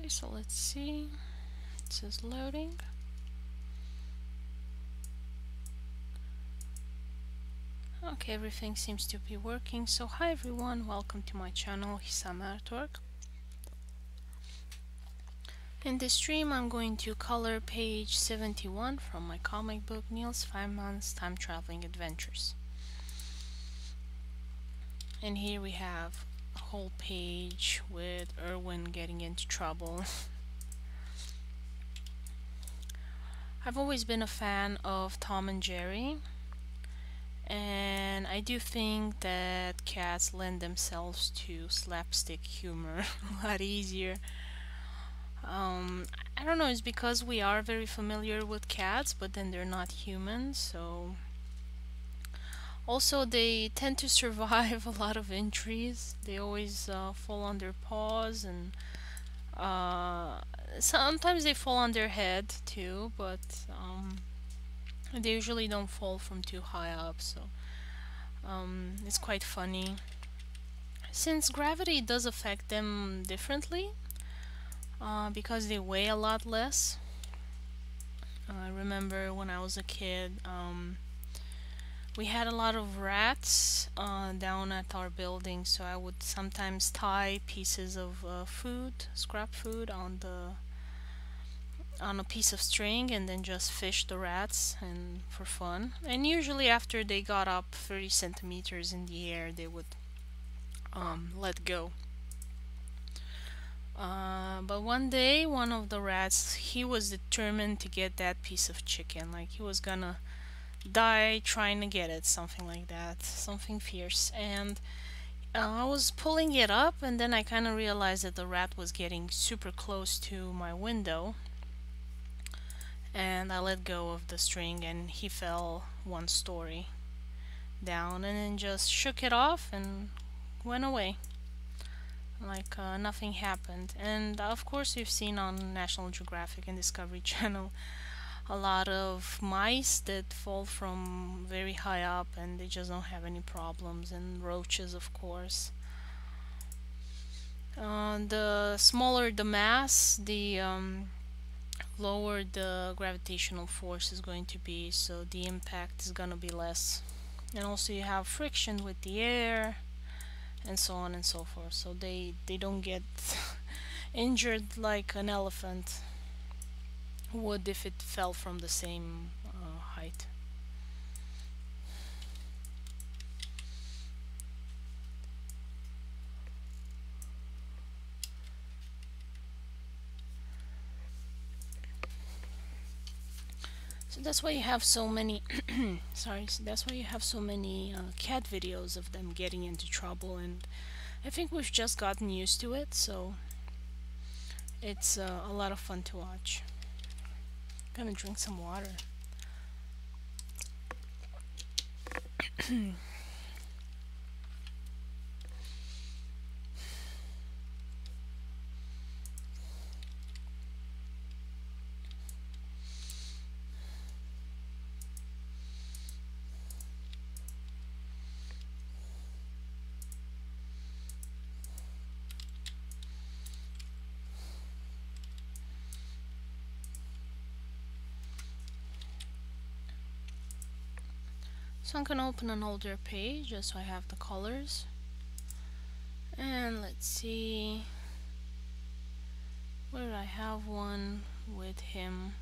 Okay, so let's see. It says loading. Okay, everything seems to be working. So hi everyone, welcome to my channel Hisame Artwork. In this stream I'm going to color page 71 from my comic book Niels Feynman's Time Traveling Adventures. And here we have a whole page with Erwin getting into trouble. I've always been a fan of Tom and Jerry, and I do think that cats lend themselves to slapstick humor a lot easier. I don't know, it's because we are very familiar with cats, but then they're not humans, so also they tend to survive a lot of injuries. They always fall on their paws, and uh, sometimes they fall on their head too, but they usually don't fall from too high up, so it's quite funny. Since gravity does affect them differently, because they weigh a lot less. I remember when I was a kid, we had a lot of rats down at our building, so I would sometimes tie pieces of food, scrap food, on a piece of string and then just fish the rats and for fun. And usually after they got up 30 centimeters in the air, they would let go. But one day, one of the rats, he was determined to get that piece of chicken. Like he was gonna die trying to get it, something like that, something fierce. And I was pulling it up, and then I kind of realized that the rat was getting super close to my window. And I let go of the string, and he fell one story down, and then just shook it off and went away. Like nothing happened. And of course you've seen on National Geographic and Discovery Channel a lot of mice that fall from very high up and they just don't have any problems, and roaches, of course. The smaller the mass, the lower the gravitational force is going to be, so the impact is going to be less. And also you have friction with the air and so on and so forth, so they don't get injured like an elephant would if it fell from the same height. So that's why you have so many sorry, so that's why you have so many cat videos of them getting into trouble, and I think we've just gotten used to it, so it's a lot of fun to watch. I'm gonna drink some water. So I'm gonna open an older page just so I have the colors. And let's see where I have one with him.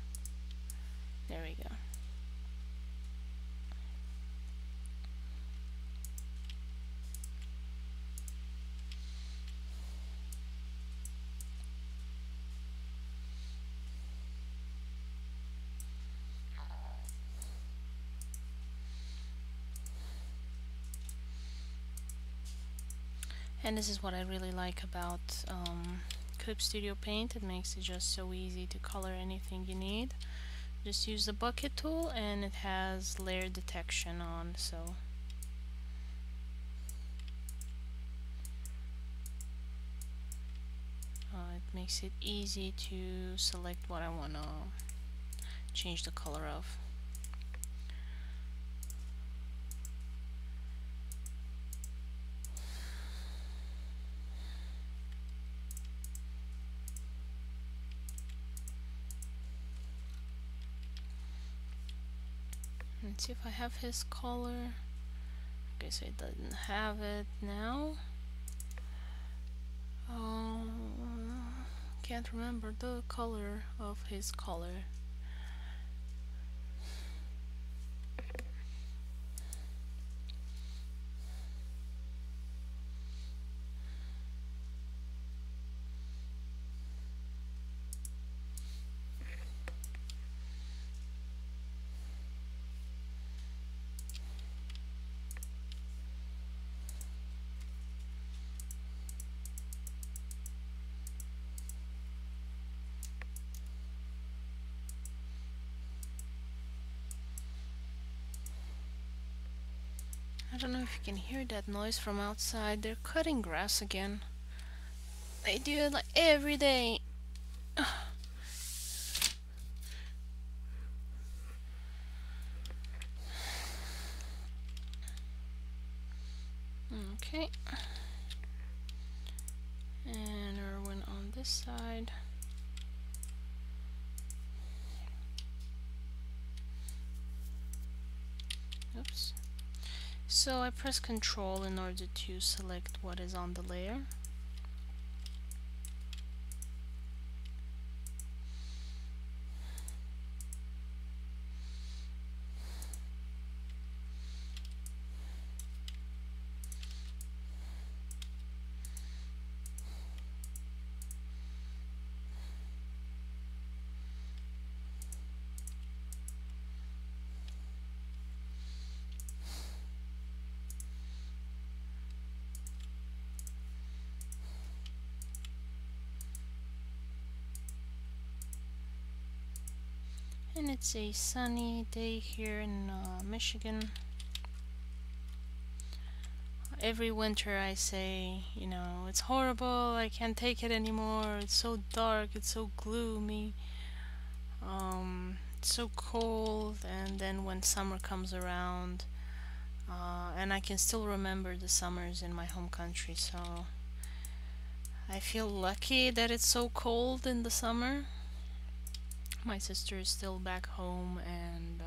There we go. And this is what I really like about Clip Studio Paint. It makes it just so easy to color anything you need. Just use the bucket tool, and it has layer detection on, so it makes it easy to select what I want to change the color of. Let's see if I have his color. Okay, so it doesn't have it now. Can't remember the color of his color. I don't know if you can hear that noise from outside. They're cutting grass again. They do it like every day. Okay. And Erwin on this side. Oops. So I press Control in order to select what is on the layer. And it's a sunny day here in Michigan. Every winter I say, you know, it's horrible, I can't take it anymore, it's so dark, it's so gloomy, it's so cold, and then when summer comes around, and I can still remember the summers in my home country, so I feel lucky that it's so cold in the summer. My sister is still back home, and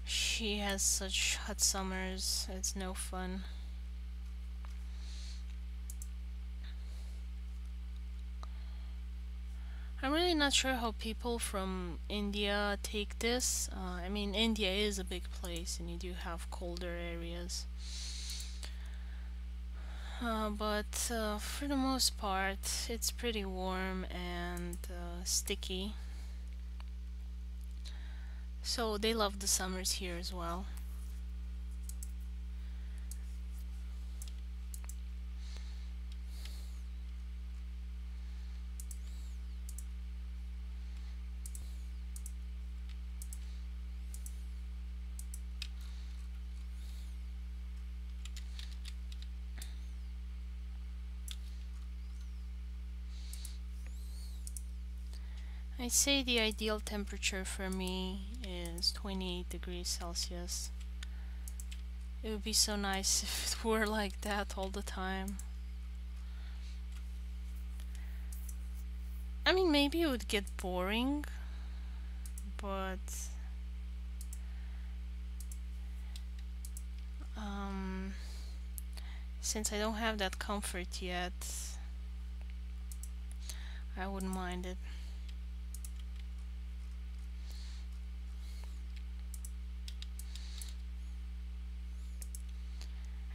she has such hot summers, it's no fun. I'm really not sure how people from India take this. I mean, India is a big place and you do have colder areas. But for the most part, it's pretty warm and sticky. So they love the summers here as well. I'd say the ideal temperature for me is 28 degrees Celsius. It would be so nice if it were like that all the time. I mean, maybe it would get boring, but since I don't have that comfort yet, I wouldn't mind it.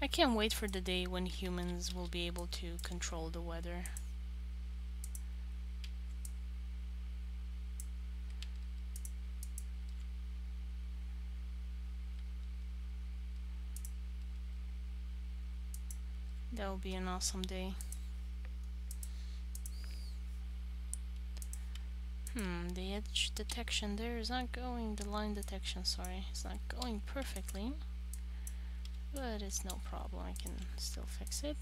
I can't wait for the day when humans will be able to control the weather. That will be an awesome day. The edge detection there is not going, the line detection, sorry, it's not going perfectly. But it's no problem, I can still fix it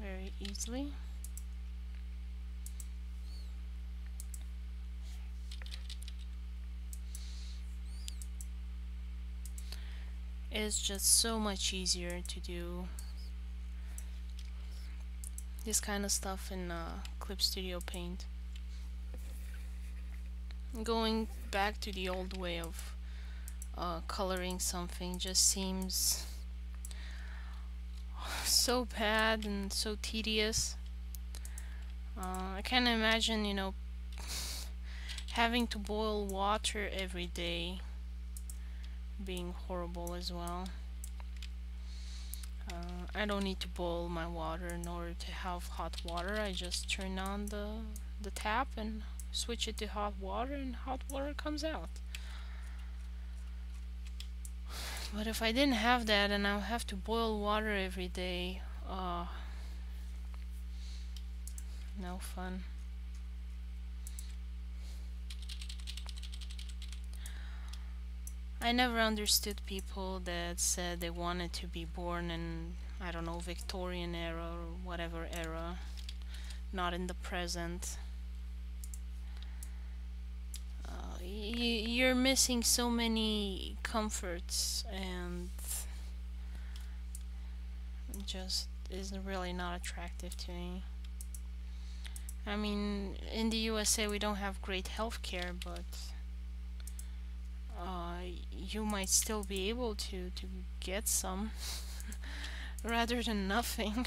very easily. It's just so much easier to do this kind of stuff in Clip Studio Paint. Going back to the old way of coloring something. Just seems so bad and so tedious. I can't imagine, having to boil water every day being horrible as well. I don't need to boil my water in order to have hot water. I just turn on the tap and switch it to hot water, and hot water comes out. But if I didn't have that and I would have to boil water every day, no fun. I never understood people that said they wanted to be born in, I don't know, Victorian era or whatever era, not in the present. You're missing so many comforts, and it just is really not attractive to me. I mean, in the USA we don't have great healthcare, but you might still be able to get some rather than nothing.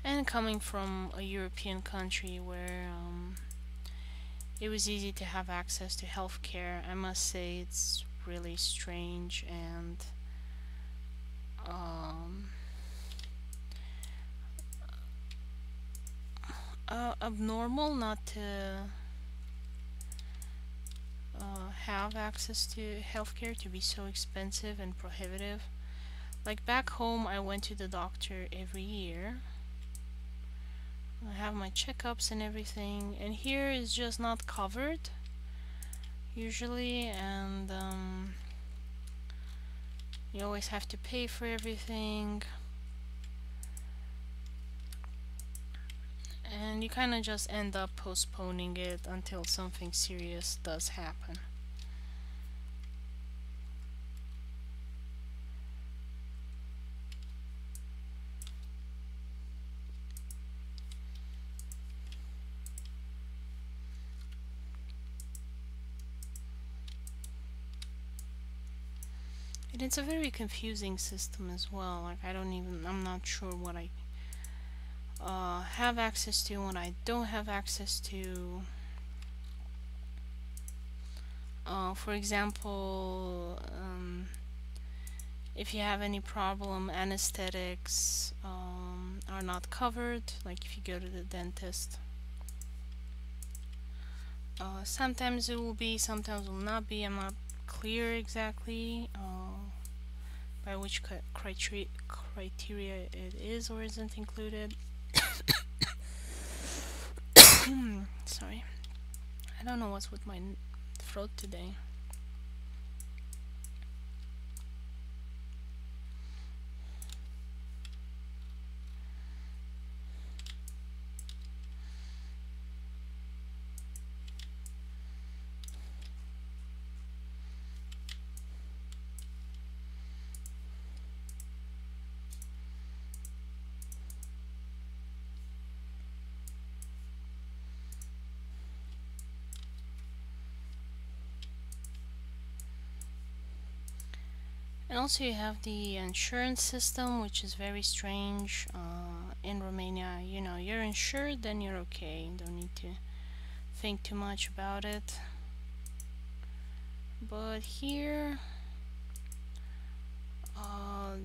And coming from a European country where it was easy to have access to healthcare, I must say it's really strange and um, abnormal not to have access to healthcare, to be so expensive and prohibitive. Like back home, I went to the doctor every year. I have my checkups and everything, and here is just not covered usually, and you always have to pay for everything, and you kind of just end up postponing it until something serious does happen. And it's a very confusing system as well. Like I'm not sure what I have access to, what I don't have access to. For example, if you have any problem, anesthetics are not covered, like if you go to the dentist. Sometimes it will be, sometimes it will not be. I'm not clear exactly by which criteria it is or isn't included. Sorry. I don't know what's with my throat today. And also you have the insurance system, which is very strange. In Romania, you're insured, then you're okay. You don't need to think too much about it. But here,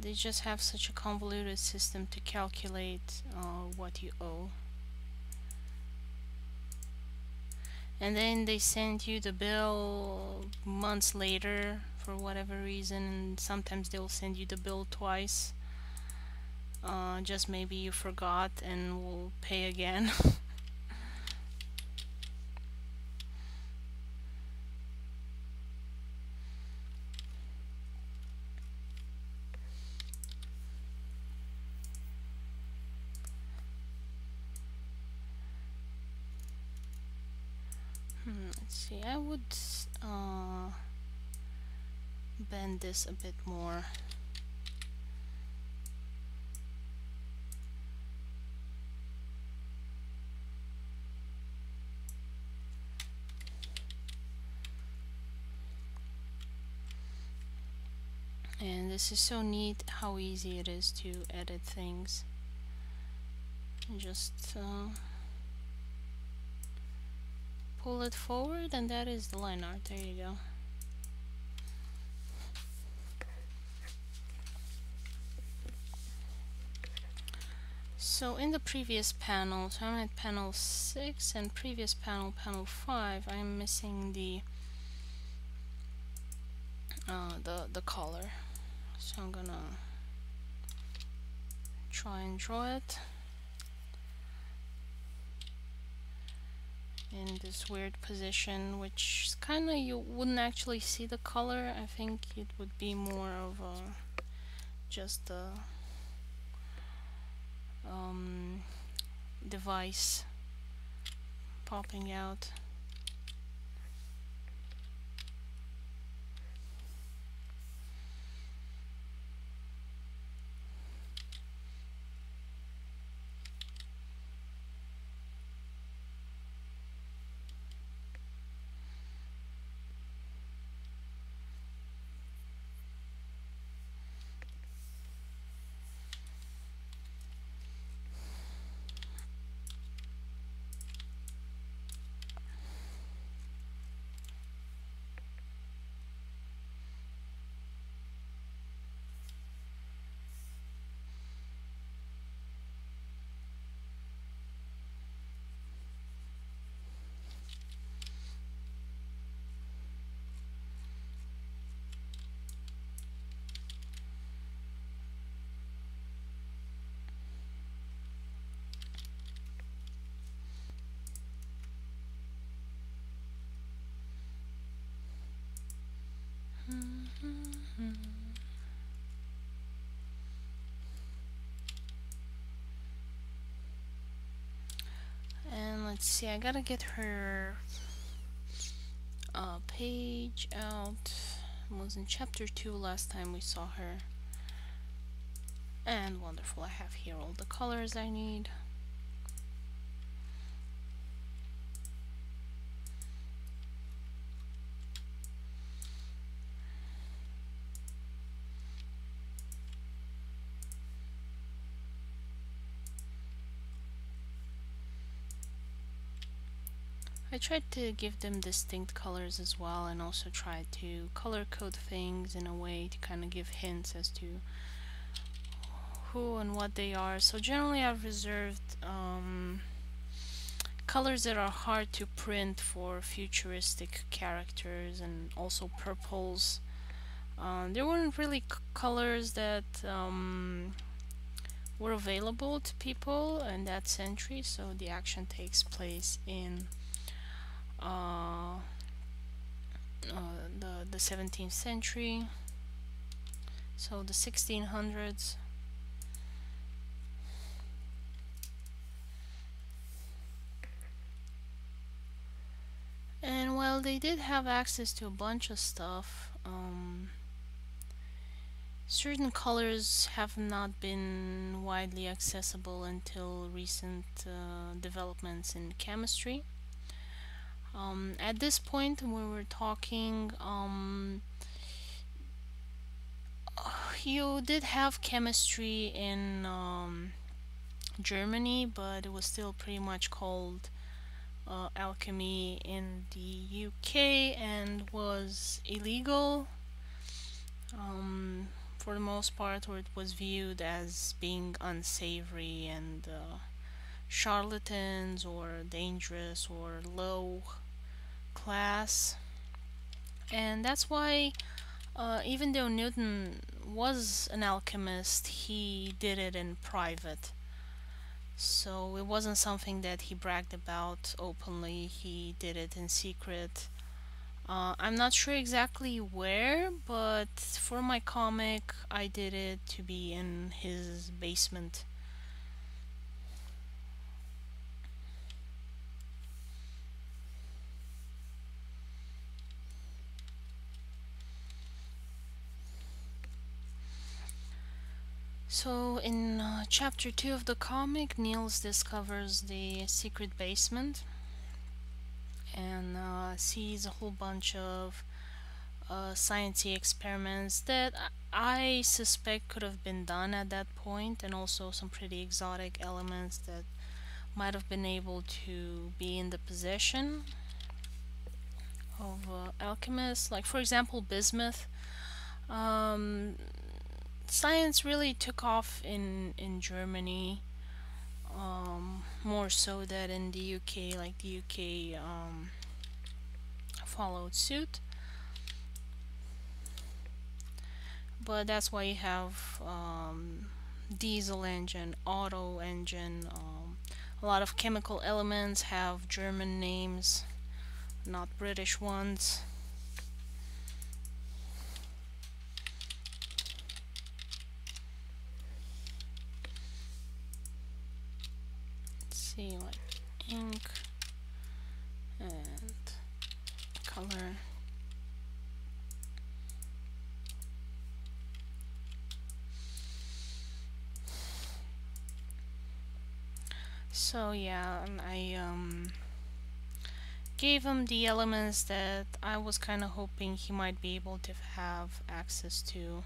they just have such a convoluted system to calculate what you owe. And then they send you the bill months later for whatever reason, and sometimes they'll send you the bill twice. Just maybe you forgot and will pay again. Let's see, I would bend this a bit more. And this is so neat how easy it is to edit things. And just pull it forward, and that is the line art. There you go. So in the previous panel, so I'm at panel 6, and previous panel, panel 5, I'm missing the color. So I'm gonna try and draw it in this weird position, which kind of you wouldn't actually see the color. I think it would be more of a just a device popping out. And let's see, I gotta get her page out. It was in chapter 2 last time we saw her. And wonderful, I have here all the colors I need. I tried to give them distinct colors as well, and also tried to color code things in a way to kind of give hints as to who and what they are. So generally I've reserved colors that are hard to print for futuristic characters, and also purples. There weren't really colors that were available to people in that century, so the action takes place in the 17th century, so the 1600s. And while they did have access to a bunch of stuff, certain colors have not been widely accessible until recent developments in chemistry. At this point, we were talking, you did have chemistry in Germany, but it was still pretty much called alchemy in the UK, and was illegal for the most part, or it was viewed as being unsavory and charlatans or dangerous or low class. And that's why even though Newton was an alchemist, he did it in private. So it wasn't something that he bragged about openly, he did it in secret. I'm not sure exactly where, but for my comic I did it to be in his basement. So in chapter 2 of the comic, Niels discovers the secret basement and sees a whole bunch of sciencey experiments that I suspect could have been done at that point, and also some pretty exotic elements that might have been able to be in the possession of alchemists. Like, for example, bismuth. Um, Science really took off in Germany, more so than in the UK. Like, the UK followed suit. But that's why you have diesel engine, auto engine. A lot of chemical elements have German names, not British ones. Let's see, like ink and color. So yeah, and I gave him the elements that I was kind of hoping he might be able to have access to.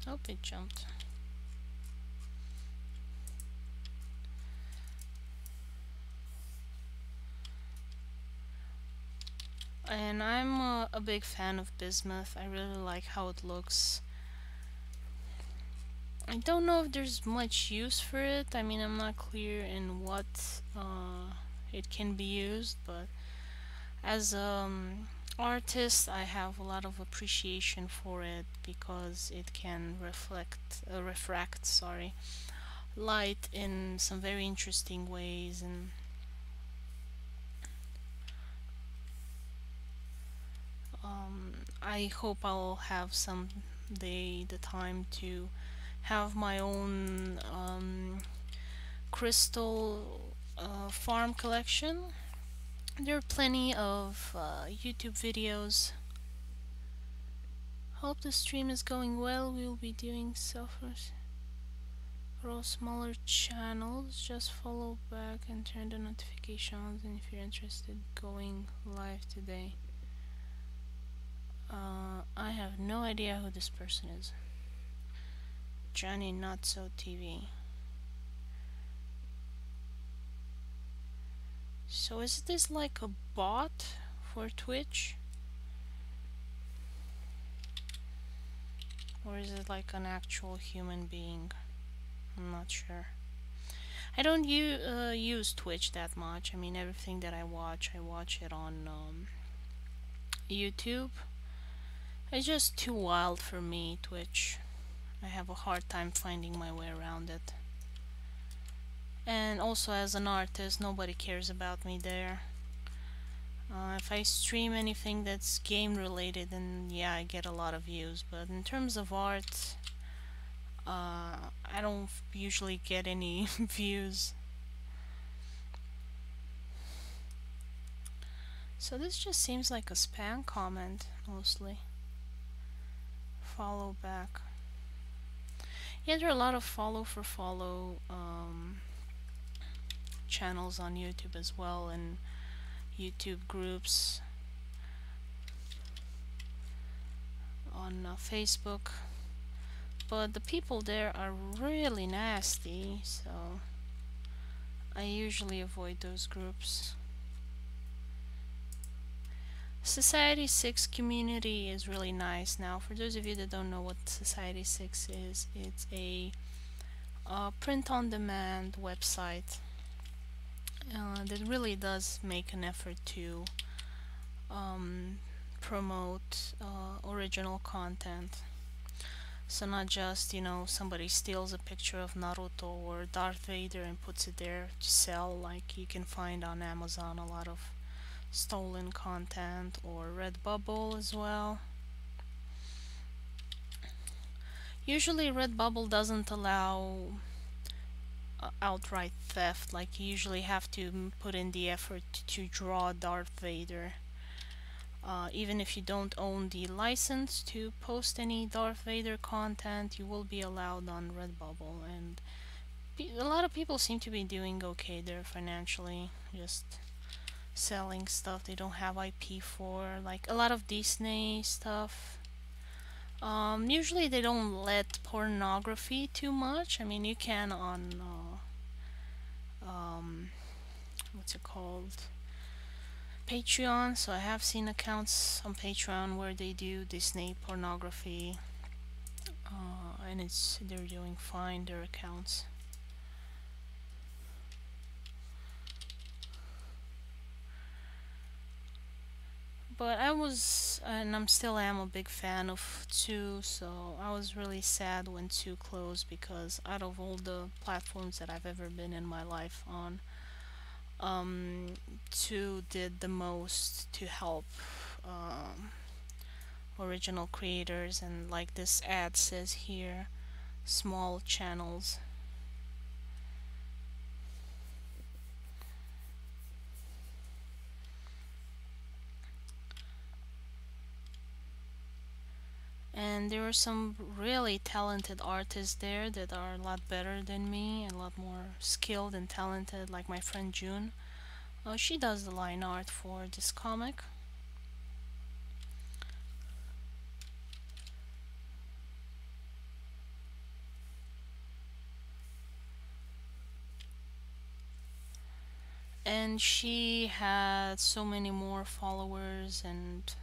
Oh, it jumped. And I'm a big fan of bismuth. I really like how it looks. I don't know if there's much use for it. I mean, I'm not clear in what it can be used, but as artist, I have a lot of appreciation for it because it can refract, sorry, light in some very interesting ways, and I hope I'll have someday the time to have my own crystal farm collection. There are plenty of YouTube videos. Hope the stream is going well. We will be doing suffers. Grow smaller channels. Just follow back and turn the notifications. And if you're interested, going live today. I have no idea who this person is. Johnny Not So TV. So is this like a bot for Twitch? Or is it like an actual human being? I'm not sure. I don't use Twitch that much. I mean, everything that I watch it on YouTube. It's just too wild for me, Twitch. I have a hard time finding my way around it. And also, as an artist, nobody cares about me there. If I stream anything that's game related, then yeah, I get a lot of views. But in terms of art, I don't usually get any views. So this just seems like a spam comment, mostly. Follow back. Yeah, there are a lot of follow for follow channels on YouTube as well, and YouTube groups on Facebook. But the people there are really nasty, so I usually avoid those groups. Society 6 community is really nice. Now, for those of you that don't know what Society 6 is, it's a print-on-demand website that really does make an effort to promote original content. So not just, somebody steals a picture of Naruto or Darth Vader and puts it there to sell, like you can find on Amazon a lot of stolen content, or Redbubble as well. Usually Redbubble doesn't allow outright theft, like you usually have to put in the effort to draw Darth Vader. Even if you don't own the license to post any Darth Vader content, you will be allowed on Redbubble, and A lot of people seem to be doing okay there financially, just selling stuff they don't have IP for, like a lot of Disney stuff. Usually they don't let pornography too much. I mean, you can on what's it called? Patreon. So I have seen accounts on Patreon where they do Disney pornography, and they're doing fine, their accounts. But and I'm still am a big fan of 2, so I was really sad when 2 closed because out of all the platforms that I've ever been in my life on, um, 2 did the most to help um, original creators, and like this ad says here, small channels. And there are some really talented artists there that are a lot better than me and a lot more skilled and talented, like my friend June. She does the line art for this comic. And she had so many more followers and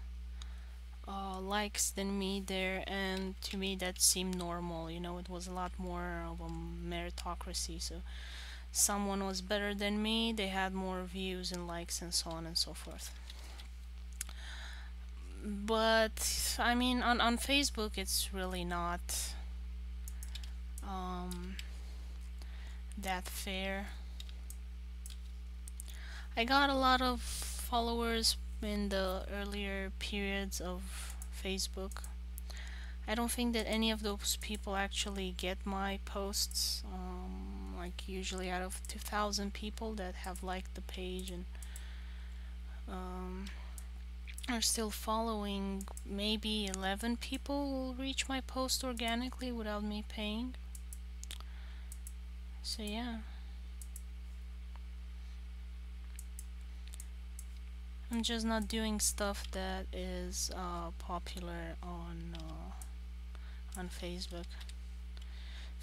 likes than me there, and to me that seemed normal. It was a lot more of a meritocracy. So someone was better than me, they had more views and likes and so on and so forth. But I mean, on Facebook, it's really not um, that fair. I got a lot of followers in the earlier periods of Facebook. I don't think that any of those people actually get my posts. Like usually out of 2,000 people that have liked the page and um, are still following, maybe 11 people will reach my post organically without me paying. So yeah, I'm just not doing stuff that is popular on Facebook.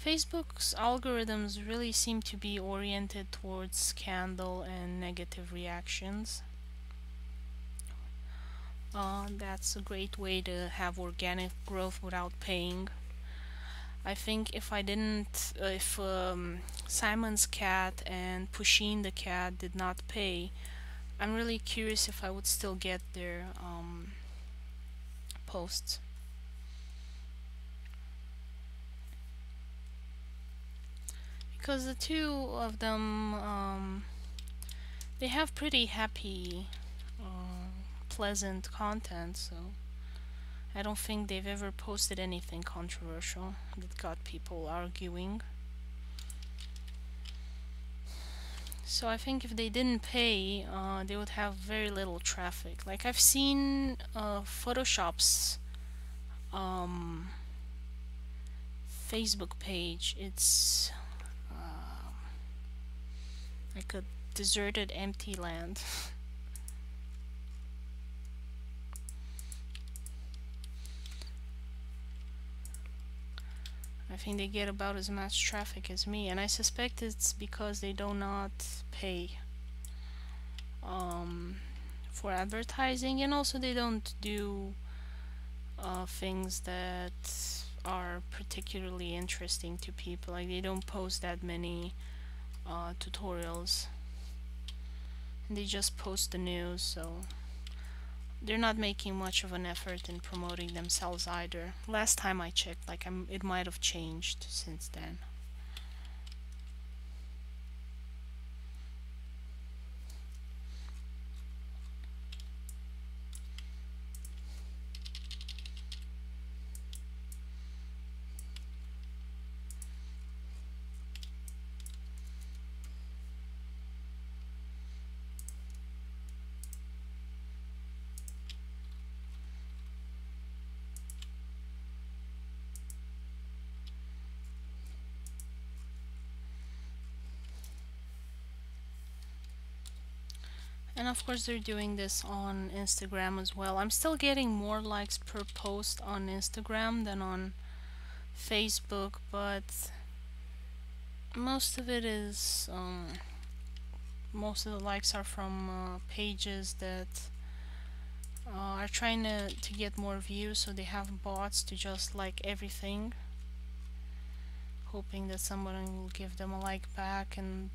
Facebook's algorithms really seem to be oriented towards scandal and negative reactions. That's a great way to have organic growth without paying. I think if Simon's cat and Pusheen the cat did not pay, I'm really curious if I would still get their posts. Because the two of them, they have pretty happy, pleasant content, so I don't think they've ever posted anything controversial that got people arguing. So I think if they didn't pay, they would have very little traffic. Like I've seen Photoshop's um, Facebook page. It's like a deserted, empty land. I think they get about as much traffic as me, and I suspect it's because they do not pay um, for advertising, and also they don't do things that are particularly interesting to people. Like they don't post that many tutorials, and they just post the news, so they're not making much of an effort in promoting themselves either. Last time I checked, it might have changed since then. And of course, they're doing this on Instagram as well. I'm still getting more likes per post on Instagram than on Facebook, but most of it is, most of the likes are from pages that are trying to get more views, so they have bots to just like everything, hoping that somebody will give them a like back. And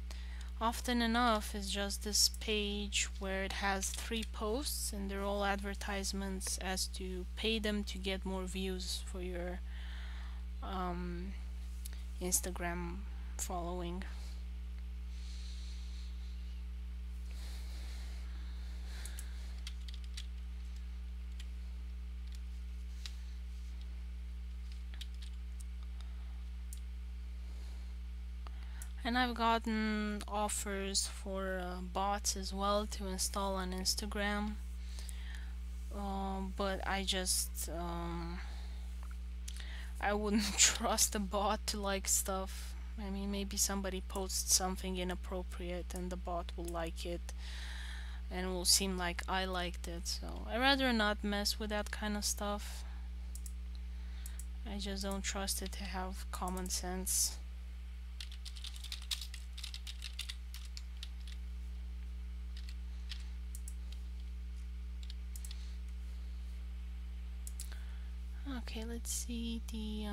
often enough, it's just this page where it has 3 posts and they're all advertisements as to pay them to get more views for your um, Instagram following. And I've gotten offers for bots as well to install on Instagram. But I wouldn't trust a bot to like stuff. I mean, maybe somebody posts something inappropriate and the bot will like it and it will seem like I liked it. So I rather not mess with that kind of stuff. I just don't trust it to have common sense. Okay, let's see the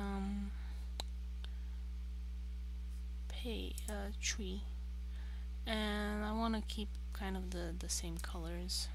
tree, and I want to keep kind of the same colors.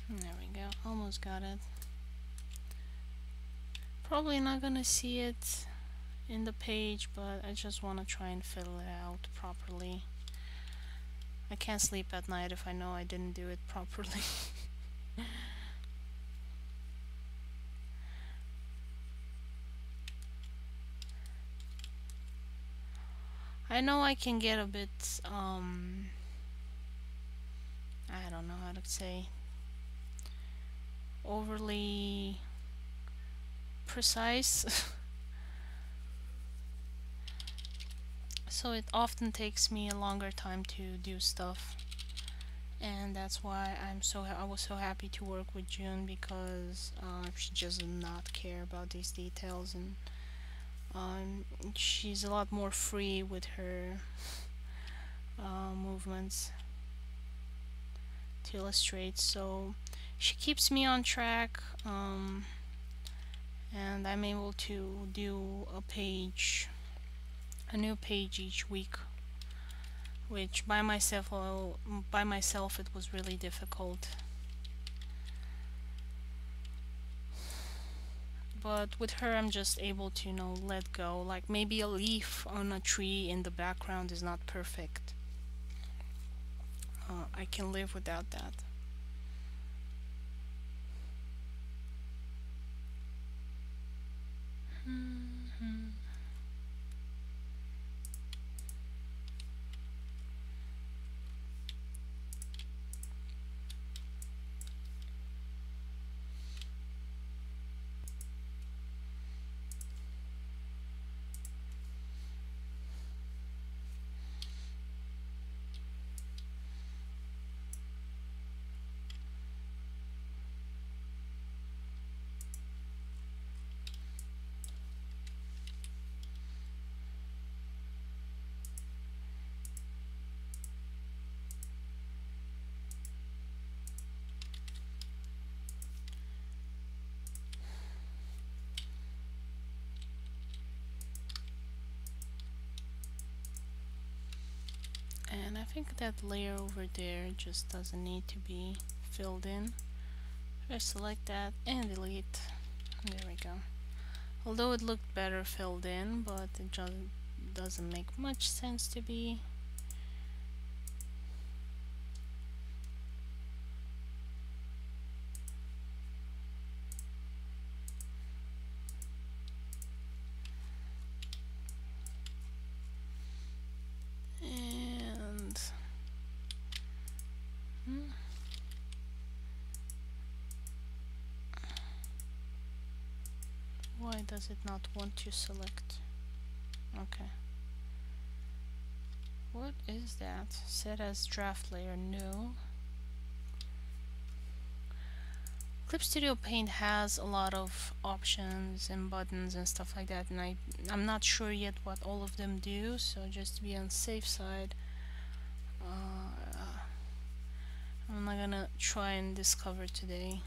There we go, almost got it. Probably not gonna see it in the page, but I just want to try and fill it out properly. I can't sleep at night if I know I didn't do it properly. I know I can get a bit, I don't know how to say, overly precise. So it often takes me a longer time to do stuff. And that's why I was so happy to work with June, because she just does not care about these details, and she's a lot more free with her movements to illustrate, so she keeps me on track, and I'm able to do a new page each week, which by myself it was really difficult. But with her, I'm just able to, let go. Like maybe a leaf on a tree in the background is not perfect. I can live without that. And I think that layer over there just doesn't need to be filled in. I select that and delete. There we go. Although it looked better filled in, but it just doesn't make much sense to be. And why does it not want to select? Okay. What is that? Set as draft layer, no. Clip Studio Paint has a lot of options and buttons and stuff like that, and I'm not sure yet what all of them do, so just to be on the safe side, I'm not gonna try and discover today.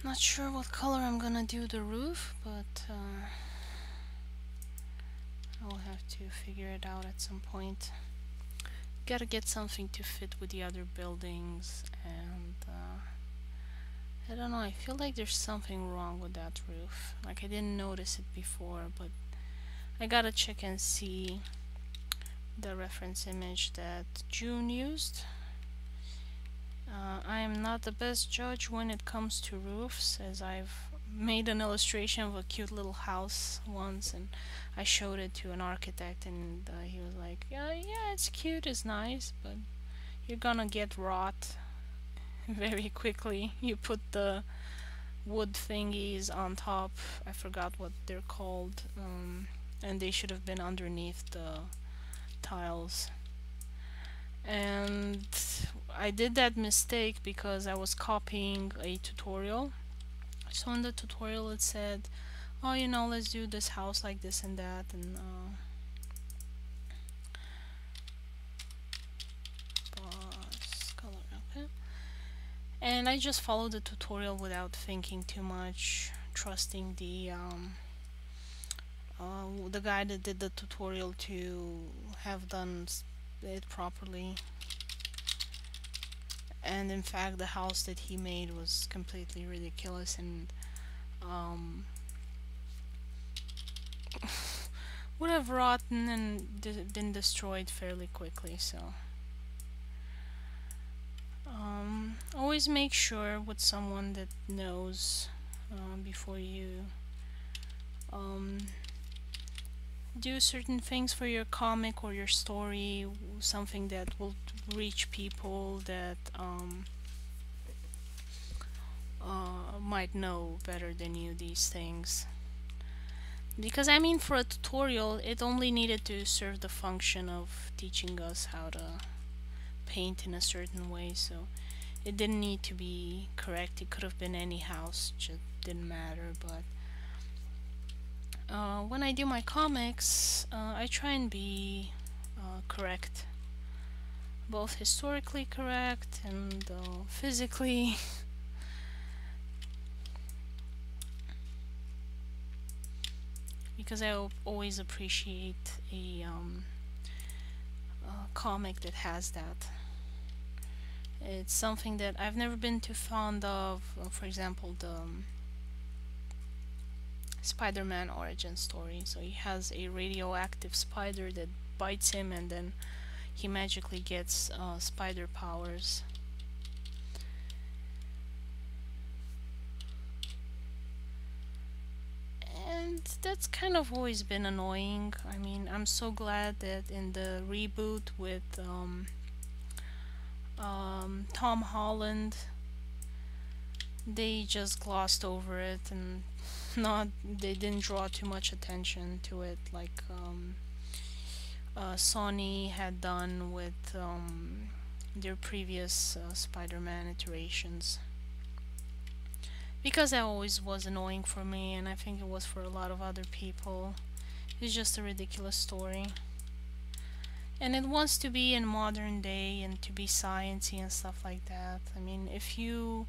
Not sure what color I'm gonna do the roof, but I'll have to figure it out at some point. Gotta get something to fit with the other buildings, and I don't know, I feel like there's something wrong with that roof. Like, I didn't notice it before, but I gotta check and see the reference image that June used. I am not the best judge when it comes to roofs, as I've made an illustration of a cute little house once, and I showed it to an architect, and he was like, yeah, it's cute, it's nice, but you're gonna get rot very quickly. You put the wood thingies on top, I forgot what they're called, and they should have been underneath the tiles. And I did that mistake because I was copying a tutorial. So in the tutorial it said, oh, you know, let's do this house like this and that, and boss color, okay. And I just followed the tutorial without thinking too much, trusting the guy that did the tutorial to have done it properly. And in fact, the house that he made was completely ridiculous, and would have rotten and been destroyed fairly quickly. So always make sure with someone that knows before you do certain things for your comic or your story, something that will reach people that might know better than you these things. Because I mean, for a tutorial, it only needed to serve the function of teaching us how to paint in a certain way, so it didn't need to be correct. It could have been any house, just didn't matter. But when I do my comics, I try and be correct, both historically correct and physically. Because I always appreciate a comic that has that. It's something that I've never been too fond of. For example, the Spider-Man origin story. So he has a radioactive spider that bites him, and then he magically gets spider powers. And that's kind of always been annoying. I mean, I'm so glad that in the reboot with Tom Holland, they just glossed over it and they didn't draw too much attention to it like Sony had done with their previous Spider-Man iterations. Because that always was annoying for me, and I think it was for a lot of other people. It's just a ridiculous story. And it wants to be in modern day and to be sciencey and stuff like that. I mean, if you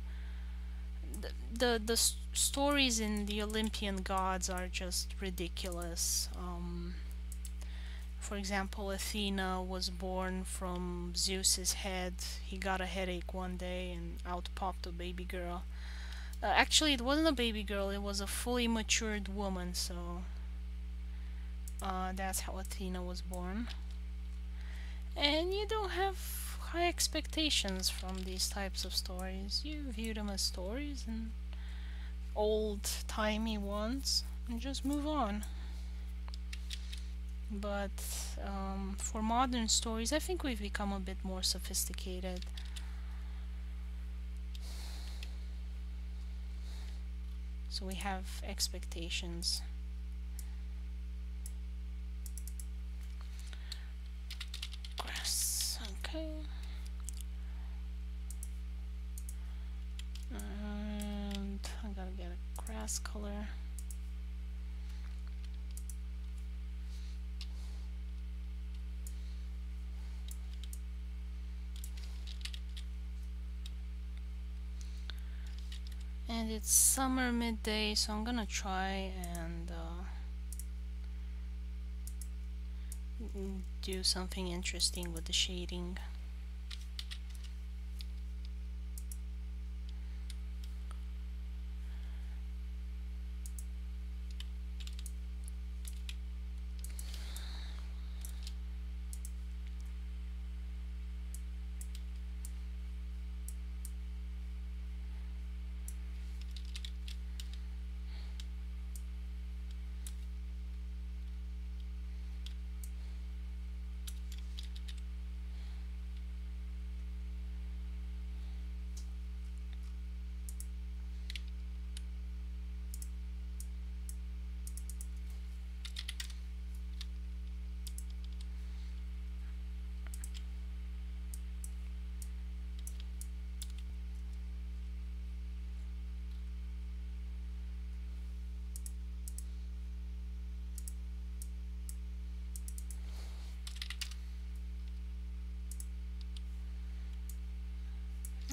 the stories in the Olympian gods are just ridiculous. For example, Athena was born from Zeus's head. He got a headache one day and out popped a baby girl. Actually, it wasn't a baby girl, it was a fully matured woman, so that's how Athena was born. And you don't have high expectations from these types of stories. You view them as stories and old-timey ones and just move on. But for modern stories, I think we've become a bit more sophisticated. So we have expectations. Grass, okay. And I gotta get a grass color. And it's summer midday, so I'm gonna try and do something interesting with the shading.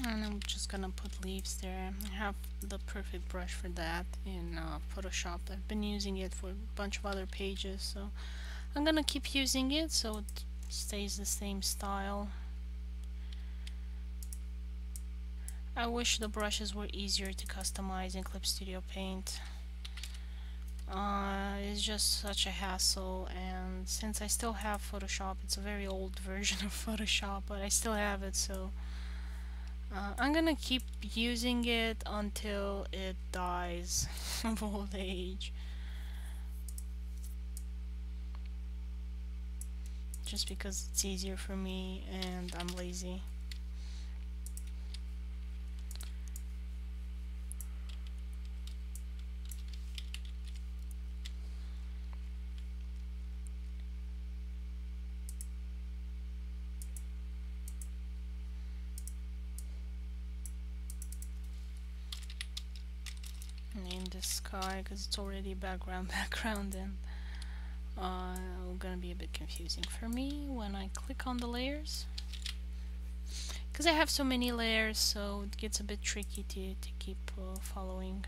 And I'm just gonna put leaves there. I have the perfect brush for that in Photoshop. I've been using it for a bunch of other pages, so I'm gonna keep using it so it stays the same style. I wish the brushes were easier to customize in Clip Studio Paint. It's just such a hassle, and since I still have Photoshop, it's a very old version of Photoshop, but I still have it, so I'm gonna keep using it until it dies of old age. Just because it's easier for me and I'm lazy. Name this sky because it's already background and gonna be a bit confusing for me when I click on the layers, because I have so many layers, so it gets a bit tricky to keep following.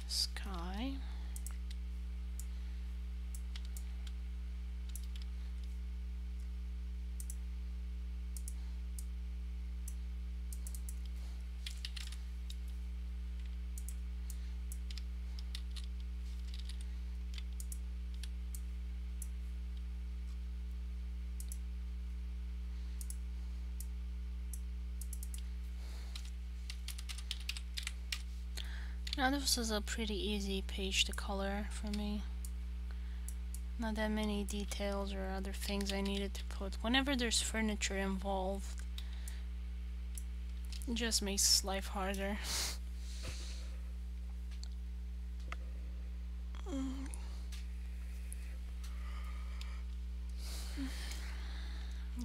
Sky. Now this is a pretty easy page to color for me. Not that many details or other things I needed to put. Whenever there's furniture involved, it just makes life harder. I'm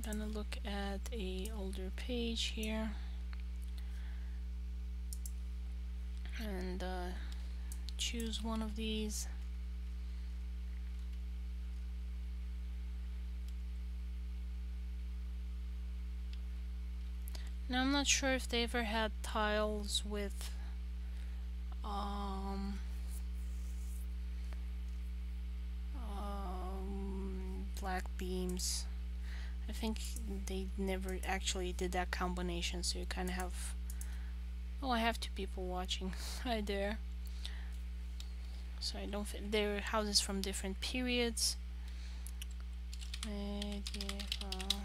gonna look at a older page here and choose one of these. Now I'm not sure if they ever had tiles with black beams. I think they never actually did that combination, so you kind of have... Oh, I have two people watching. Hi there. So I don't think they're houses from different periods. Medieval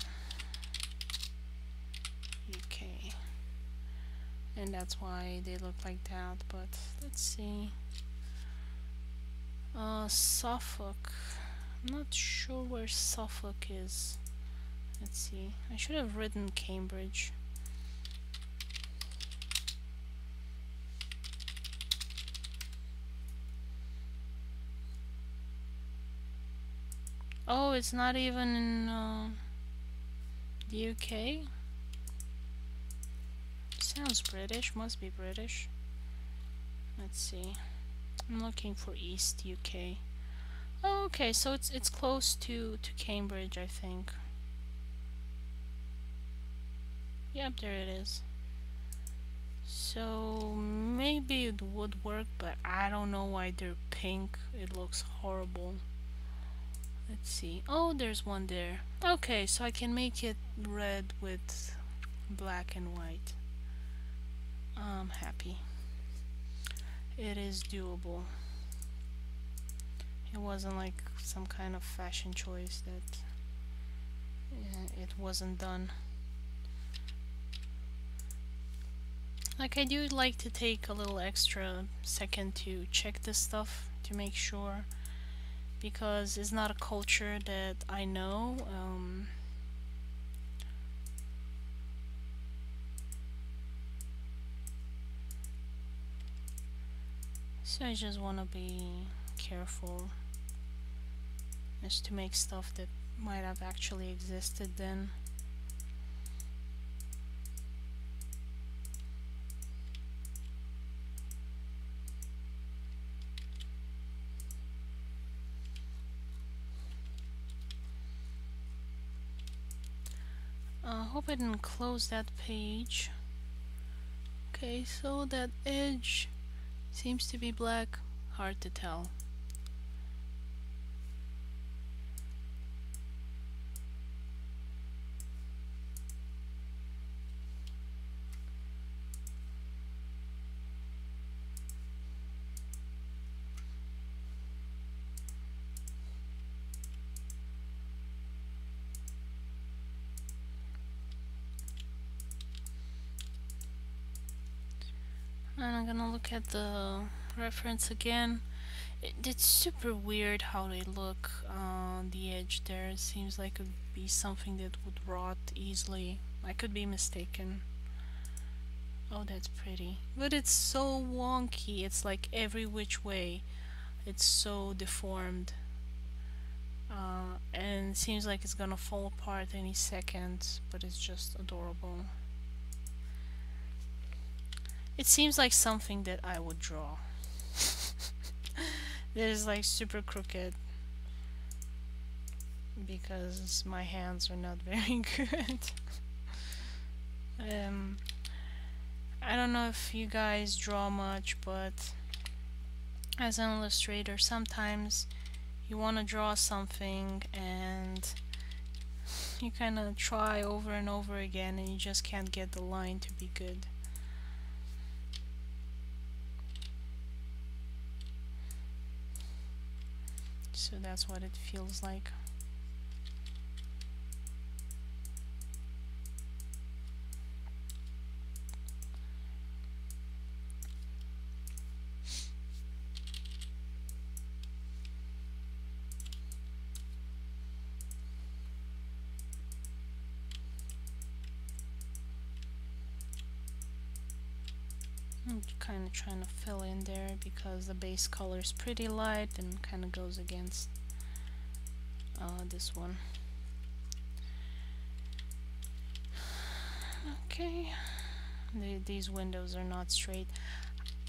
UK. And that's why they look like that, but let's see. Suffolk. I'm not sure where Suffolk is. Let's see. I should have written Cambridge. Oh, it's not even in the UK? Sounds British, must be British. Let's see. I'm looking for East UK. Oh, okay, so it's close to Cambridge, I think. Yep, there it is. So maybe it would work, but I don't know why they're pink. It looks horrible. Let's see. Oh, there's one there. Okay, so I can make it red with black and white. I'm happy. It is doable. It wasn't like some kind of fashion choice that it wasn't done. Like, I do like to take a little extra second to check this stuff to make sure, because it's not a culture that I know. So I just want to be careful as to make stuff that might have actually existed then. I hope I didn't close that page. Okay, so that edge seems to be black. Hard to tell. And I'm gonna look at the reference again. It's super weird how they look on the edge there. It seems like it would be something that would rot easily. I could be mistaken. Oh, that's pretty. But it's so wonky. It's like every which way. It's so deformed. And it seems like it's gonna fall apart any second, but it's just adorable. It seems like something that I would draw. That is like super crooked because my hands are not very good. I don't know if you guys draw much, but as an illustrator, sometimes you want to draw something and you kind of try over and over again and you just can't get the line to be good. So that's what it feels like. I'm kind of trying to fill in there because the base color is pretty light and kind of goes against this one. Okay, these windows are not straight.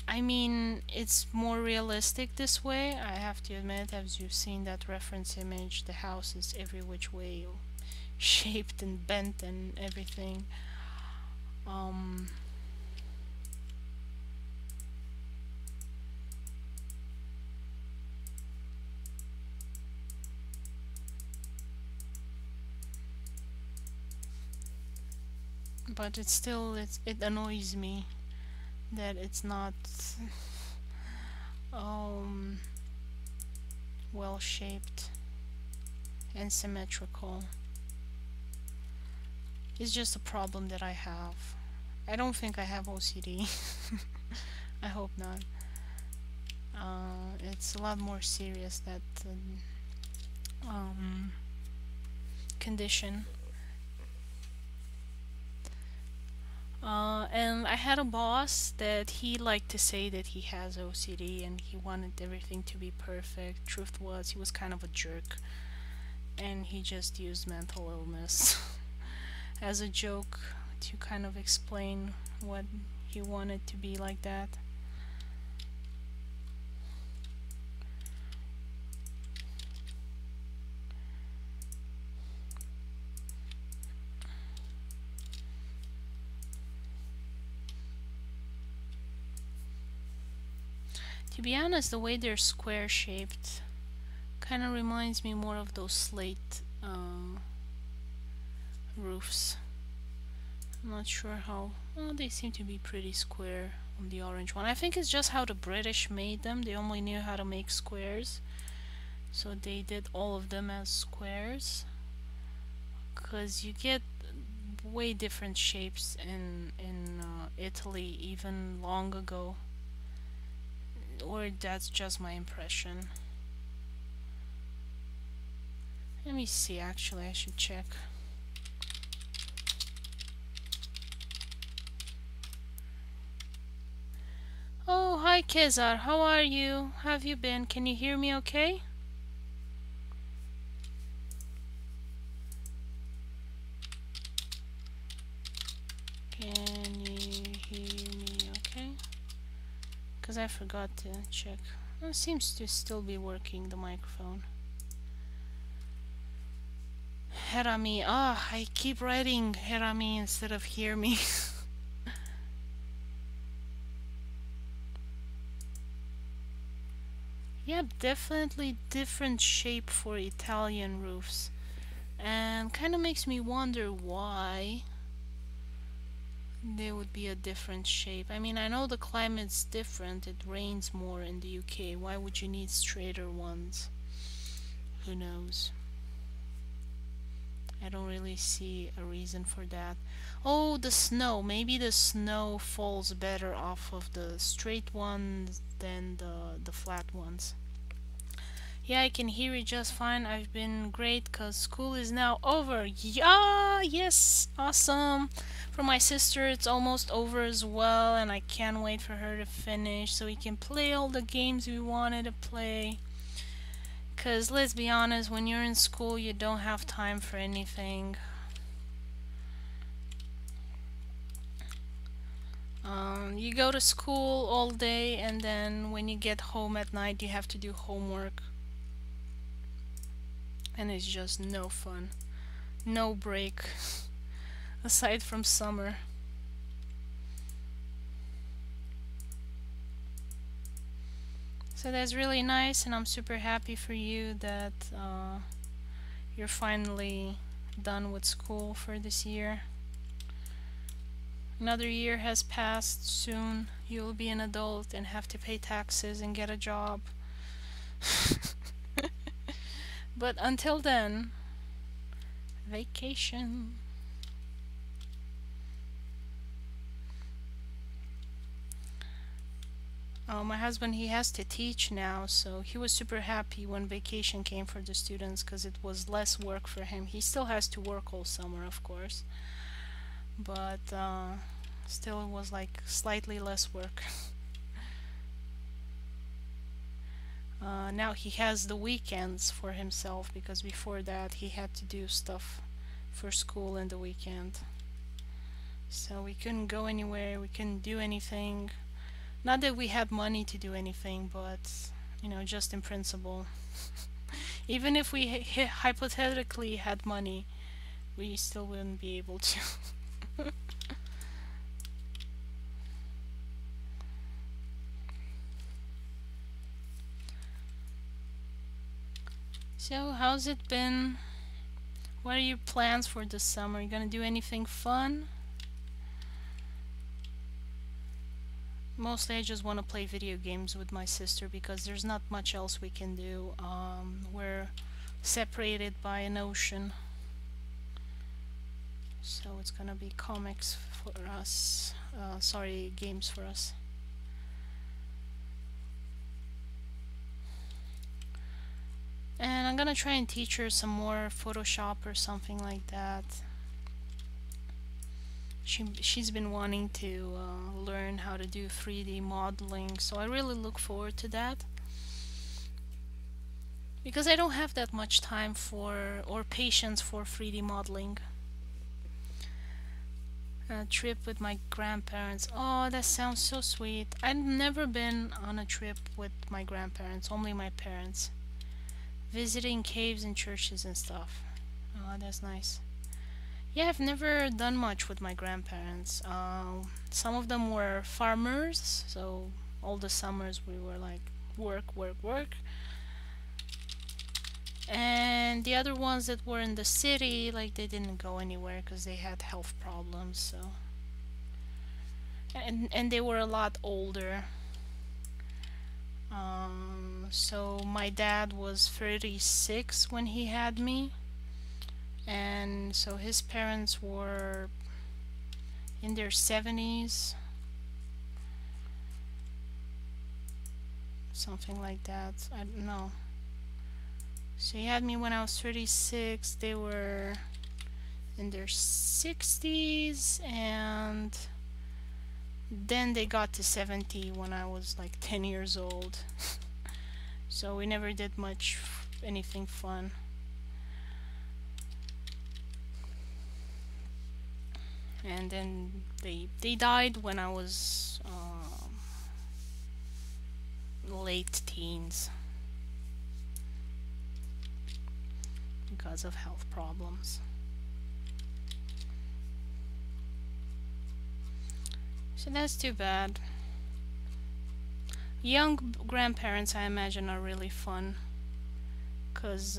I mean, it's more realistic this way, I have to admit. As you've seen that reference image, the house is every which way shaped and bent and everything. Um, but it annoys me that it's not um, well shaped and symmetrical. It's just a problem that I have. I don't think I have OCD. I hope not. It's a lot more serious, that condition. And I had a boss that he liked to say that he has OCD and he wanted everything to be perfect. Truth was, he was kind of a jerk and he just used mental illness as a joke to kind of explain what he wanted to be like that. To be honest, the way they're square shaped kind of reminds me more of those slate roofs. I'm not sure how. Well, they seem to be pretty square on the orange one. I think it's just how the British made them. They only knew how to make squares, so they did all of them as squares. Because you get way different shapes in Italy even long ago. Or that's just my impression. Let me see, actually I should check. Oh, hi Kezar, how are you? How have you been? Can you hear me okay? Can you hear me okay? Because I forgot to check. Well, it seems to still be working, the microphone. Herami. Ah, I keep writing Herami instead of hear me. Yep, definitely different shape for Italian roofs. And kind of makes me wonder why there would be a different shape. I mean, I know the climate's different, it rains more in the UK. Why would you need straighter ones? Who knows? I don't really see a reason for that. Oh, the snow. Maybe the snow falls better off of the straight ones than the flat ones. Yeah, I can hear you just fine. I've been great because school is now over. Yeah, yes, awesome. For my sister, it's almost over as well, and I can't wait for her to finish so we can play all the games we wanted to play. Because let's be honest, when you're in school, you don't have time for anything. You go to school all day, and then when you get home at night, you have to do homework. And it's just no fun. No break. Aside from summer. So that's really nice, and I'm super happy for you that you're finally done with school for this year. Another year has passed. Soon you'll be an adult and have to pay taxes and get a job. But until then, vacation. My husband, he has to teach now, so he was super happy when vacation came for the students because it was less work for him. He still has to work all summer, of course, but Still, it was like slightly less work. Now he has the weekends for himself because before that he had to do stuff for school in the weekend. So we couldn't go anywhere, we couldn't do anything. Not that we had money to do anything, but just in principle. Even if we hypothetically had money, we still wouldn't be able to. So, how's it been? What are your plans for this summer? You gonna do anything fun? Mostly I just want to play video games with my sister because there's not much else we can do. We're separated by an ocean. So it's gonna be comics for us. Sorry, games for us. And I'm gonna try and teach her some more Photoshop or something like that. She's been wanting to learn how to do 3D modeling, so I really look forward to that. Because I don't have that much time for or patience for 3D modeling. A trip with my grandparents. Oh, that sounds so sweet. I've never been on a trip with my grandparents, only my parents. Visiting caves and churches and stuff. Oh, that's nice. Yeah, I've never done much with my grandparents. Some of them were farmers, so all the summers we were like work, work, work. And the other ones that were in the city, like they didn't go anywhere because they had health problems. So, and they were a lot older. So my dad was 36 when he had me, and so his parents were in their 70s, something like that. I don't know. So he had me when I was 36. They were in their 60s, and then they got to 70 when I was like 10 years old. So we never did much anything fun. And then they died when I was late teens because of health problems. So that's too bad. Young grandparents, I imagine, are really fun because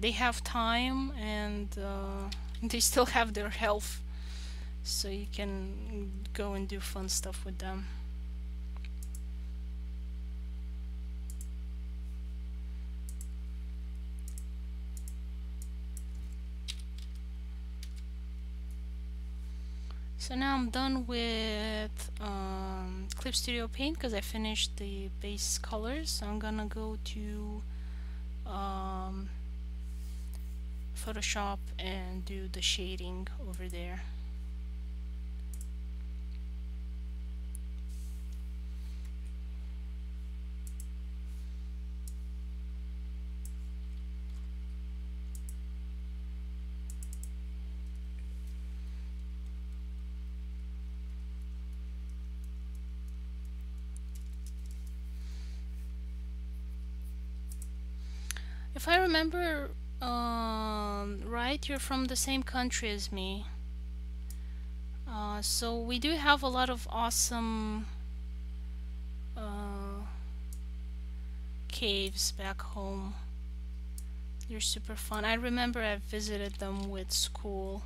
they have time and they still have their health, so you can go and do fun stuff with them. So now I'm done with Clip Studio Paint because I finished the base colors. So I'm gonna go to Photoshop and do the shading over there. If I remember right, you're from the same country as me. So we do have a lot of awesome caves back home. They're super fun. I remember I visited them with school.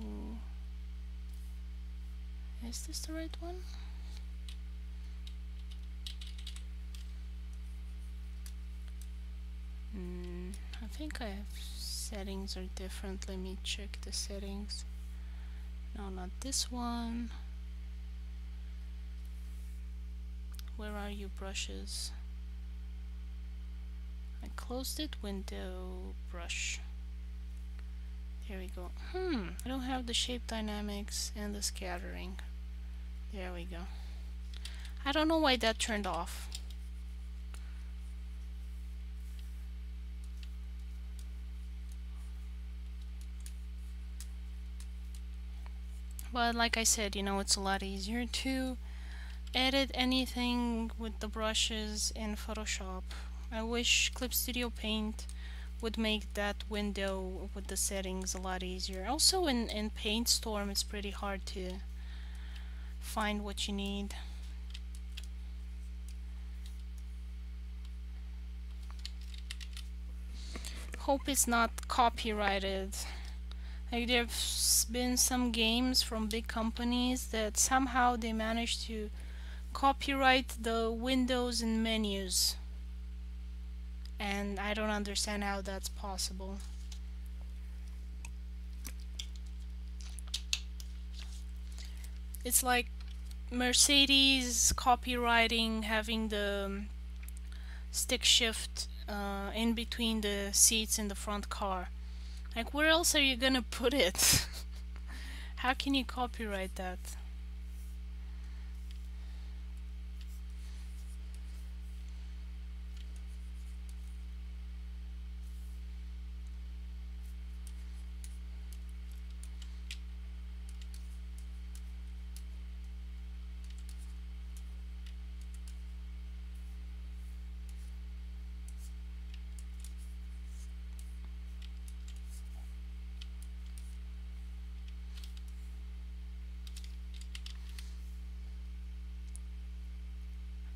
Ooh. Is this the right one? I think I have settings are different. Let me check the settings. No, not this one. Where are you, brushes? I closed it, window, brush. There we go. I don't have the shape dynamics and the scattering. There we go. I don't know why that turned off. But like I said, you know, it's a lot easier to edit anything with the brushes in Photoshop. I wish Clip Studio Paint would make that window with the settings a lot easier. Also in Paint Storm it's pretty hard to find what you need. Hope it's not copyrighted. Like there's been some games from big companies that somehow they managed to copyright the windows and menus. And I don't understand how that's possible. It's like Mercedes copywriting having the stick shift in between the seats in the front car. Like, where else are you gonna put it? How can you copyright that?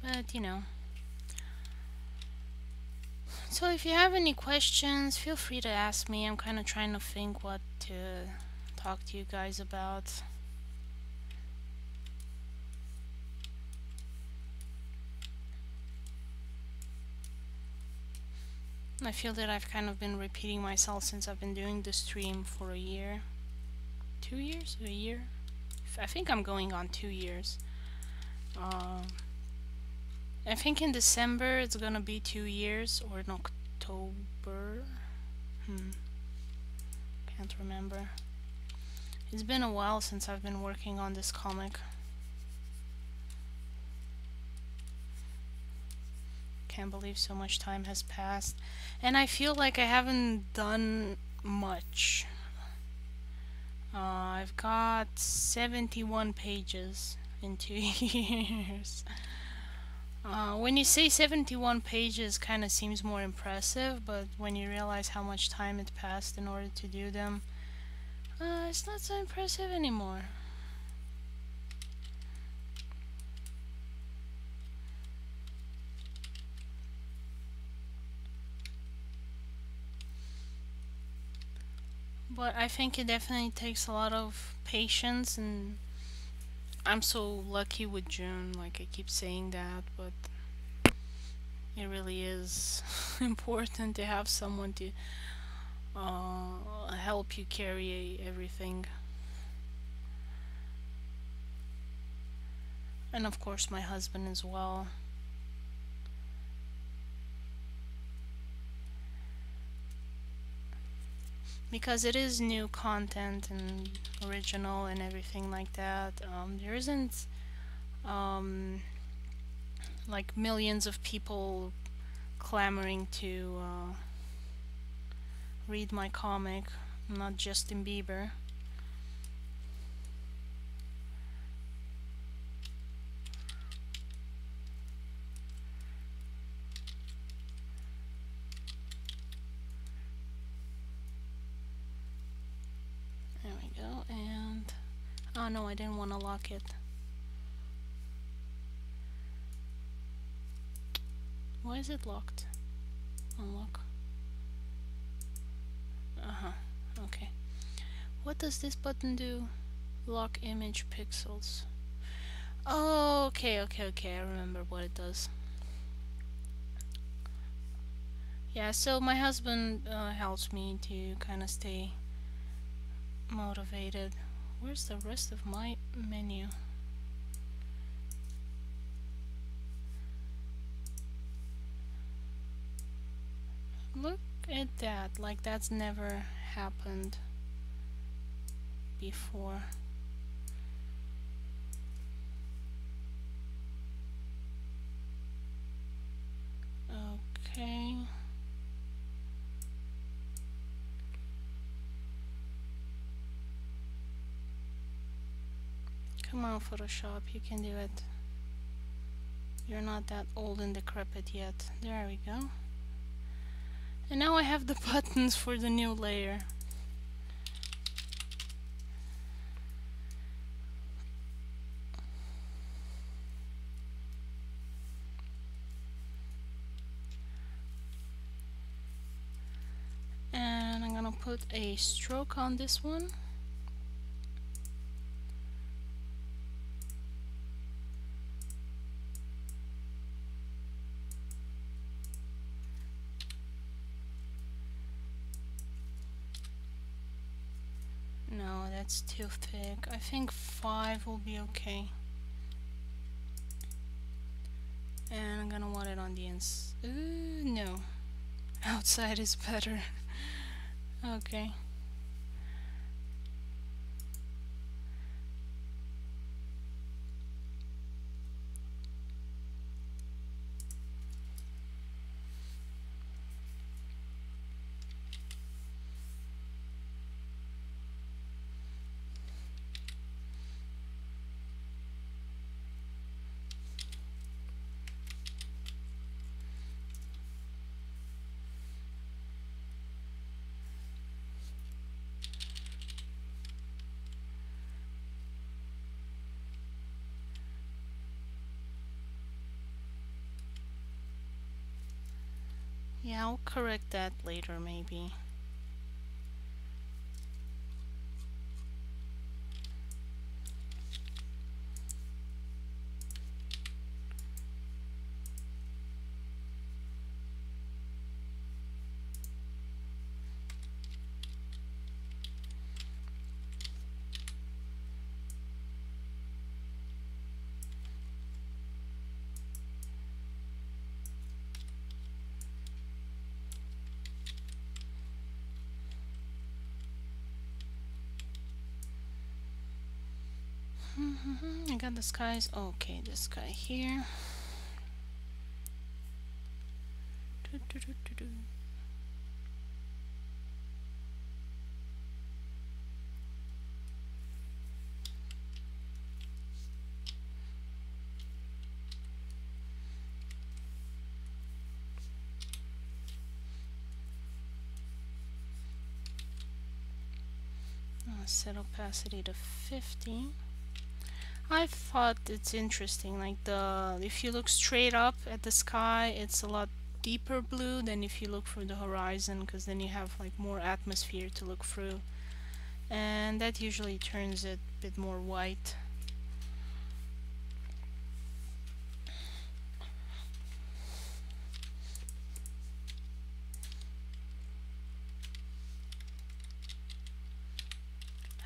But, you know. So if you have any questions, feel free to ask me. I'm kind of trying to think what to talk to you guys about. I feel that I've kind of been repeating myself since I've been doing the stream for a year. 2 years? A year? I think I'm going on 2 years. I think in December it's gonna be 2 years, or in October. Can't remember. It's been a while since I've been working on this comic. Can't believe so much time has passed. And I feel like I haven't done much. I've got 71 pages in 2 years. When you say 71 pages, kind of seems more impressive, but when you realize how much time it passed in order to do them, it's not so impressive anymore. But I think it definitely takes a lot of patience, and I'm so lucky with June, like I keep saying that, but it really is important to have someone to help you carry everything. And of course my husband as well. Because it is new content and original and everything like that. There isn't like millions of people clamoring to read my comic. I'm not Justin Bieber. There we go, and oh no, I didn't want to lock it. Why is it locked? Unlock. Okay. What does this button do? Lock image pixels. Oh, okay, I remember what it does. Yeah, so my husband helps me to kind of stay motivated. Where's the rest of my menu? Look at that, like that's never happened before. Okay. Come on, Photoshop, you can do it. You're not that old and decrepit yet. There we go. And now I have the buttons for the new layer. And I'm gonna put a stroke on this one. No, that's too thick. I think 5 will be okay. And I'm gonna want it on the inside. No. Outside is better. Okay. Yeah, I'll correct that later maybe. I got the skies. Okay, this guy here. Set opacity to 50. I thought it's interesting, like if you look straight up at the sky, it's a lot deeper blue than if you look for the horizon, because then you have like more atmosphere to look through, and that usually turns it a bit more white.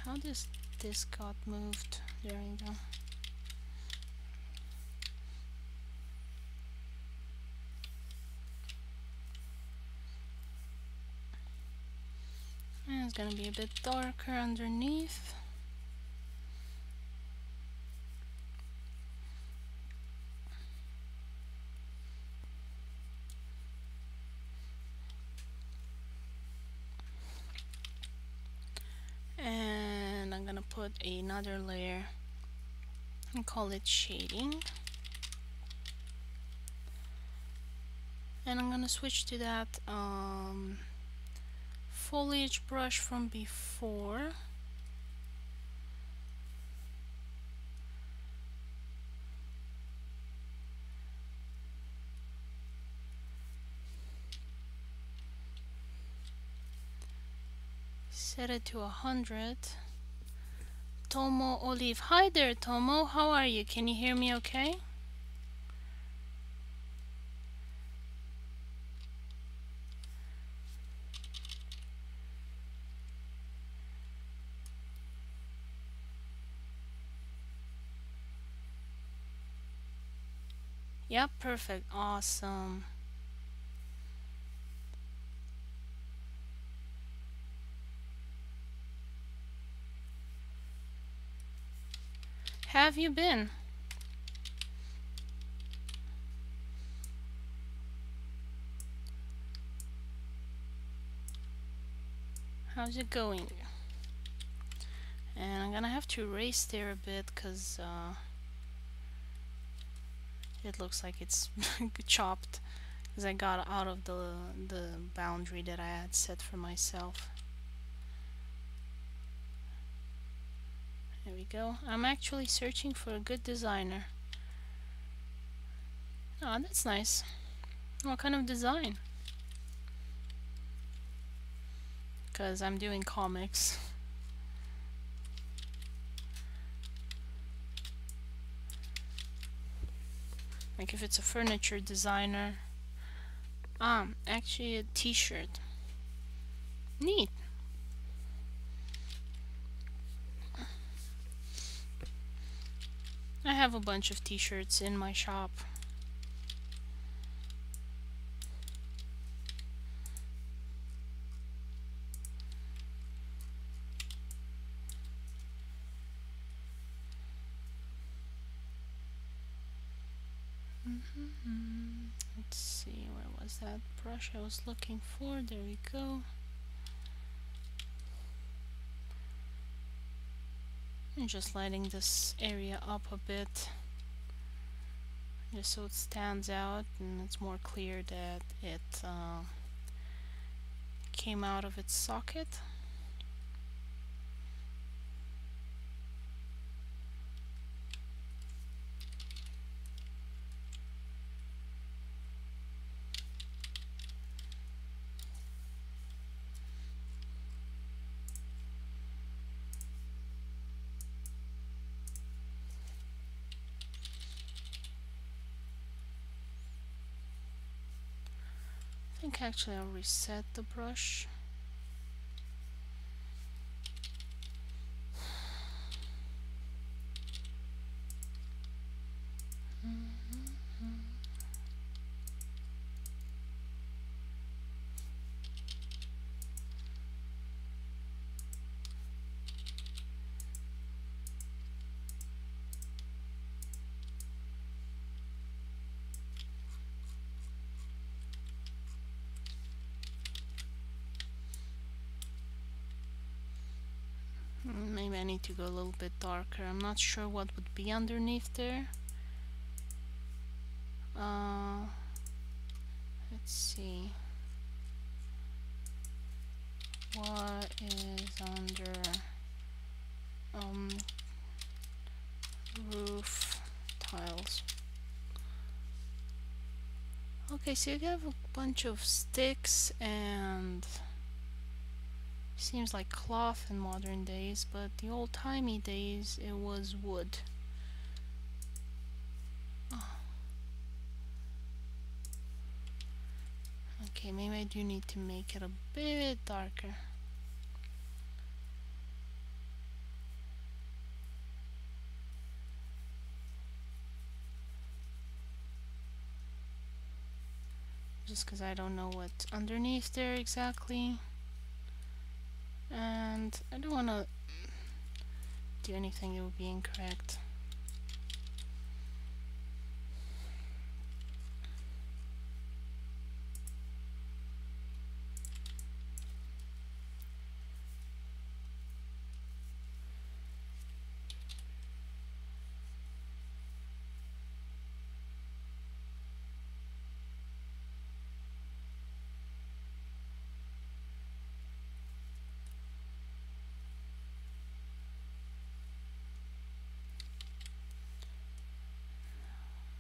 How does this got moved? There we go. And it's gonna be a bit darker underneath. And I'm gonna put another layer and call it shading. And I'm gonna switch to that foliage brush from before. Set it to 100. Tomo Olive. Hi there, Tomo. How are you? Can you hear me okay? Yep, perfect. Awesome. Have you been? How's it going? And I'm gonna have to erase there a bit because it looks like it's chopped because I got out of the boundary that I had set for myself. There we go. I'm actually searching for a good designer. Oh, that's nice. What kind of design? Because I'm doing comics. Like if it's a furniture designer. Actually a t-shirt. Neat. I have a bunch of t-shirts in my shop. Let's see, where was that brush I was looking for? There we go. And just lighting this area up a bit, just so it stands out and it's more clear that it came out of its socket. I think actually I'll reset the brush. Maybe I need to go a little bit darker. I'm not sure what would be underneath there. Let's see. What is under roof tiles? Okay, so you have a bunch of sticks and seems like cloth in modern days, but the old-timey days it was wood. Oh. Okay, maybe I do need to make it a bit darker. Just because I don't know what's underneath there exactly. And I don't want to do anything that would be incorrect.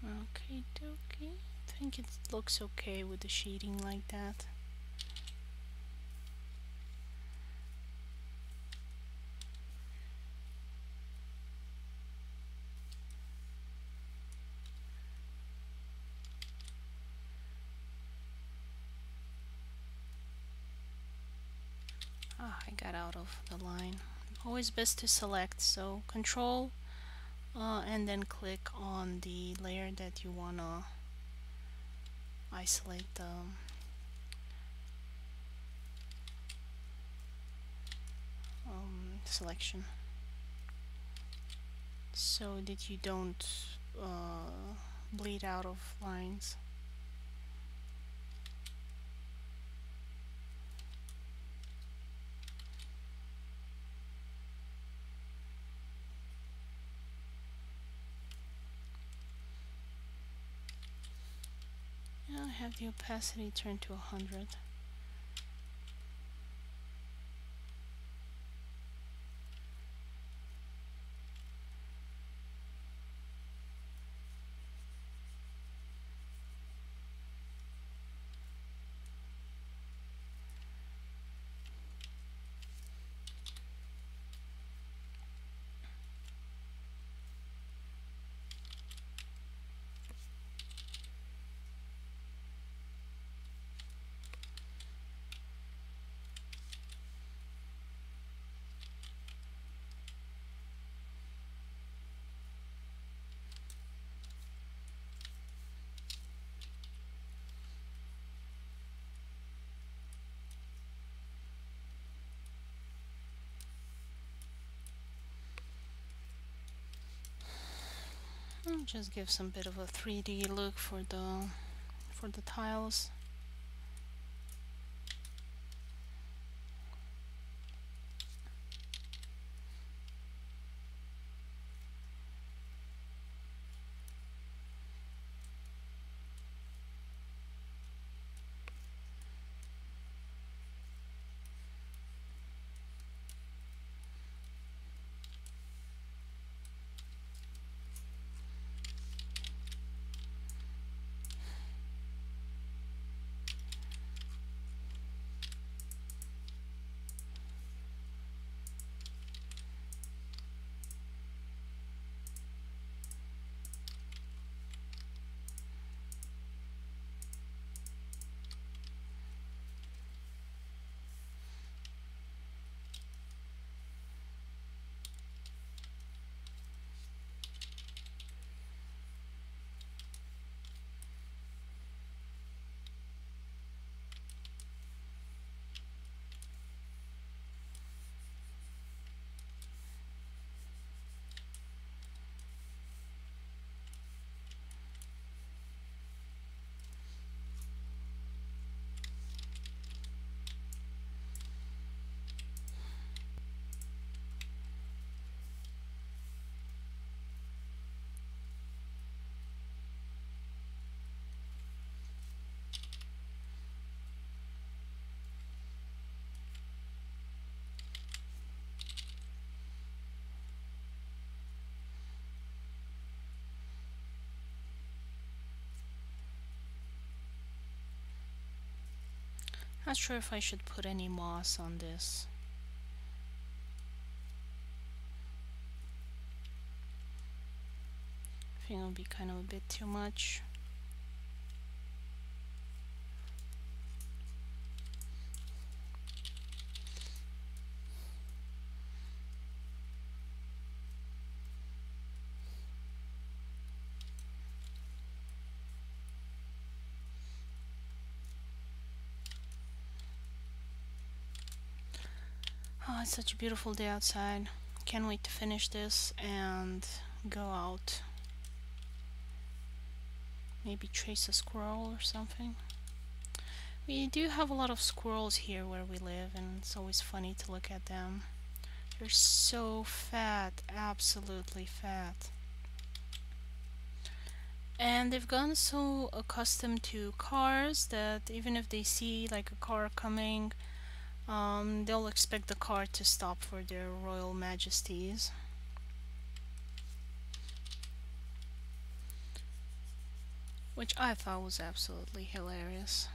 Okay, dokie. I think it looks okay with the shading like that. I got out of the line. Always best to select, so control and then click on the layer that you wanna isolate the selection so that you don't bleed out of lines. Now I have the opacity turned to 100. I'll just give some bit of a 3D look for the tiles. Not sure if I should put any moss on this. I think it'll be kind of a bit too much. Oh, it's such a beautiful day outside. Can't wait to finish this and go out. Maybe chase a squirrel or something. We do have a lot of squirrels here where we live, and it's always funny to look at them. They're so fat, absolutely fat. And they've gotten so accustomed to cars that even if they see like a car coming, they'll expect the car to stop for their royal majesties. Which I thought was absolutely hilarious.